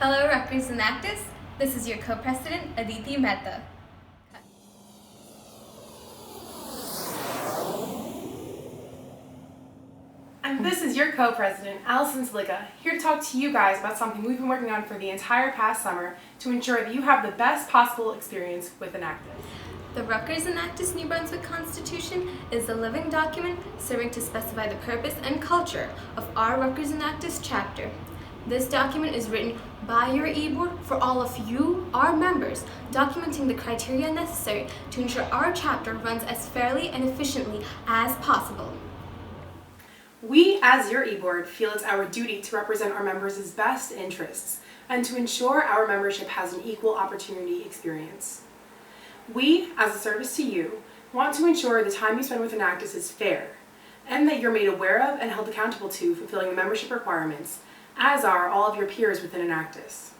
Hello, Rutgers Enactus. This is your co-president, Aditi Mehta. And this is your co-president, Allison Sliga, here to talk to you guys about something we've been working on for the entire past summer to ensure that you have the best possible experience with Enactus. The Rutgers Enactus New Brunswick Constitution is a living document serving to specify the purpose and culture of our Rutgers Enactus chapter. This document is written by your e-board for all of you, our members, documenting the criteria necessary to ensure our chapter runs as fairly and efficiently as possible. We, as your e-board, feel it's our duty to represent our members' best interests and to ensure our membership has an equal opportunity experience. We, as a service to you, want to ensure the time you spend with Enactus is fair and that you're made aware of and held accountable to fulfilling the membership requirements, as are all of your peers within Enactus.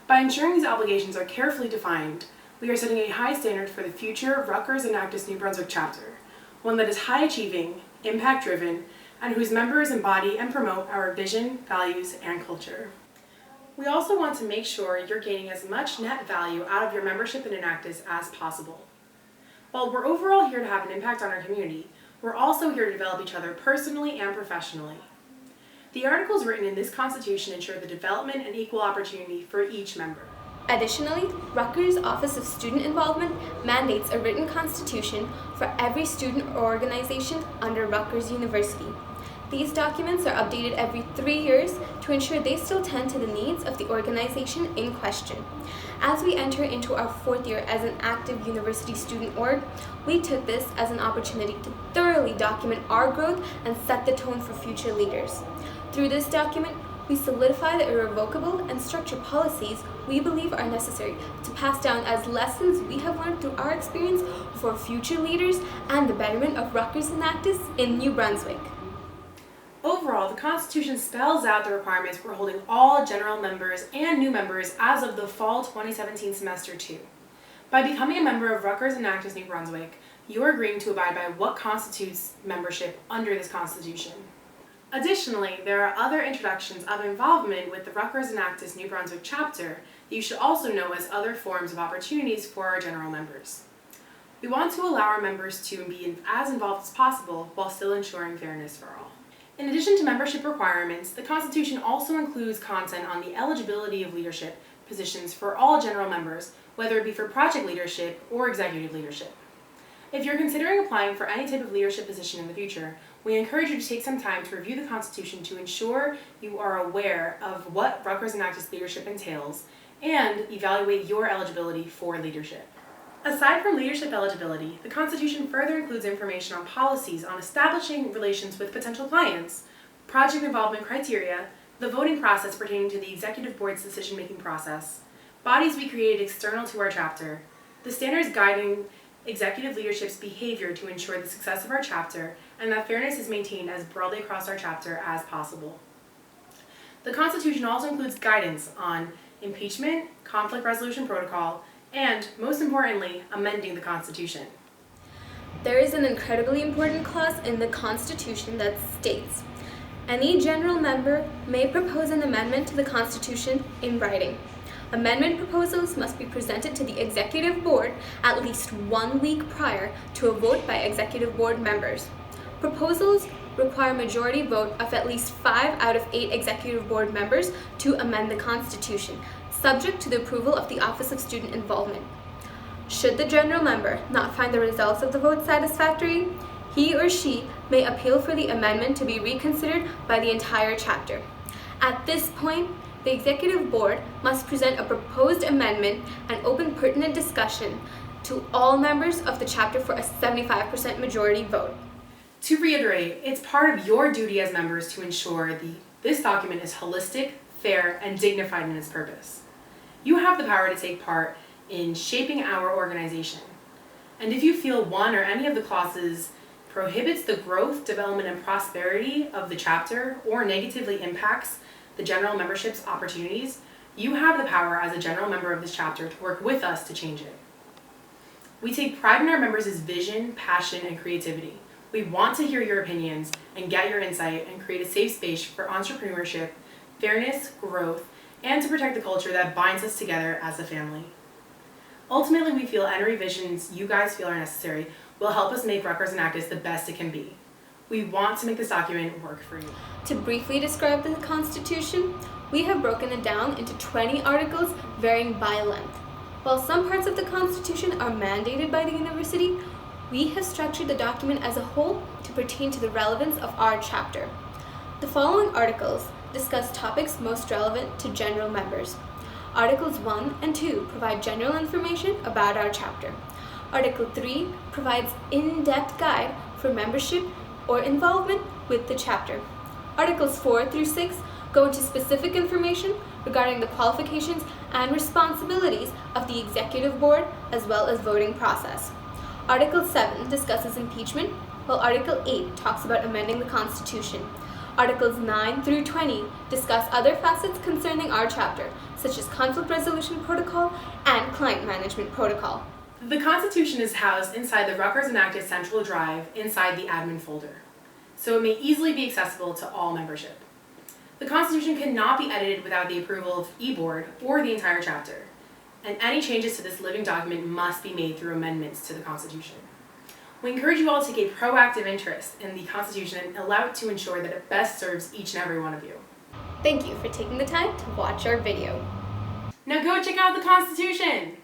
By ensuring these obligations are carefully defined, we are setting a high standard for the future Rutgers Enactus New Brunswick chapter, one that is high-achieving, impact-driven, and whose members embody and promote our vision, values, and culture. We also want to make sure you're gaining as much net value out of your membership in Enactus as possible. While we're overall here to have an impact on our community, we're also here to develop each other personally and professionally. The articles written in this Constitution ensure the development and equal opportunity for each member. Additionally, Rutgers' Office of Student Involvement mandates a written constitution for every student or organization under Rutgers University. These documents are updated every 3 years to ensure they still tend to the needs of the organization in question. As we enter into our 4th year as an active university student org, we took this as an opportunity to thoroughly document our growth and set the tone for future leaders. Through this document, we solidify the irrevocable and structured policies we believe are necessary to pass down as lessons we have learned through our experience for future leaders and the betterment of Rutgers Enactus in New Brunswick. Overall, the Constitution spells out the requirements for holding all general members and new members as of the fall 2017 semester 2. By becoming a member of Rutgers Enactus New Brunswick, you are agreeing to abide by what constitutes membership under this Constitution. Additionally, there are other introductions of involvement with the Rutgers Enactus New Brunswick chapter that you should also know as other forms of opportunities for our general members. We want to allow our members to be as involved as possible while still ensuring fairness for all. In addition to membership requirements, the Constitution also includes content on the eligibility of leadership positions for all general members, whether it be for project leadership or executive leadership. If you're considering applying for any type of leadership position in the future, we encourage you to take some time to review the Constitution to ensure you are aware of what Rutgers Enactus leadership entails and evaluate your eligibility for leadership. Aside from leadership eligibility, the Constitution further includes information on policies on establishing relations with potential clients, project involvement criteria, the voting process pertaining to the Executive Board's decision-making process, bodies we created external to our chapter, the standards guiding executive leadership's behavior to ensure the success of our chapter, and that fairness is maintained as broadly across our chapter as possible. The Constitution also includes guidance on impeachment, conflict resolution protocol, and, most importantly, amending the Constitution. There is an incredibly important clause in the Constitution that states, "Any general member may propose an amendment to the Constitution in writing. Amendment proposals must be presented to the Executive Board at least 1 week prior to a vote by Executive Board members. Proposals require majority vote of at least 5 out of 8 Executive Board members to amend the Constitution, subject to the approval of the Office of Student Involvement. Should the general member not find the results of the vote satisfactory, he or she may appeal for the amendment to be reconsidered by the entire chapter. At this point, the Executive Board must present a proposed amendment and open pertinent discussion to all members of the chapter for a 75% majority vote." To reiterate, it's part of your duty as members to ensure this document is holistic, fair, and dignified in its purpose. You have the power to take part in shaping our organization. And if you feel one or any of the clauses prohibits the growth, development, and prosperity of the chapter or negatively impacts the general membership's opportunities, you have the power as a general member of this chapter to work with us to change it. We take pride in our members' vision, passion, and creativity. We want to hear your opinions and get your insight and create a safe space for entrepreneurship, fairness, growth, and to protect the culture that binds us together as a family. Ultimately, we feel any revisions you guys feel are necessary will help us make Rutgers Enactus the best it can be. We want to make this document work for you. To briefly describe the Constitution, we have broken it down into 20 articles varying by length. While some parts of the Constitution are mandated by the university, we have structured the document as a whole to pertain to the relevance of our chapter. The following articles discuss topics most relevant to general members. Articles 1 and 2 provide general information about our chapter. Article 3 provides in-depth guide for membership or involvement with the chapter. Articles 4 through 6 go into specific information regarding the qualifications and responsibilities of the executive board as well as voting process. Article 7 discusses impeachment, while Article 8 talks about amending the Constitution. Articles 9 through 20 discuss other facets concerning our chapter, such as conflict resolution protocol and client management protocol. The Constitution is housed inside the Rutgers Enactus Central Drive inside the admin folder, so it may easily be accessible to all membership. The Constitution cannot be edited without the approval of eBoard or the entire chapter, and any changes to this living document must be made through amendments to the Constitution. We encourage you all to take a proactive interest in the Constitution and allow it to ensure that it best serves each and every one of you. Thank you for taking the time to watch our video. Now go check out the Constitution!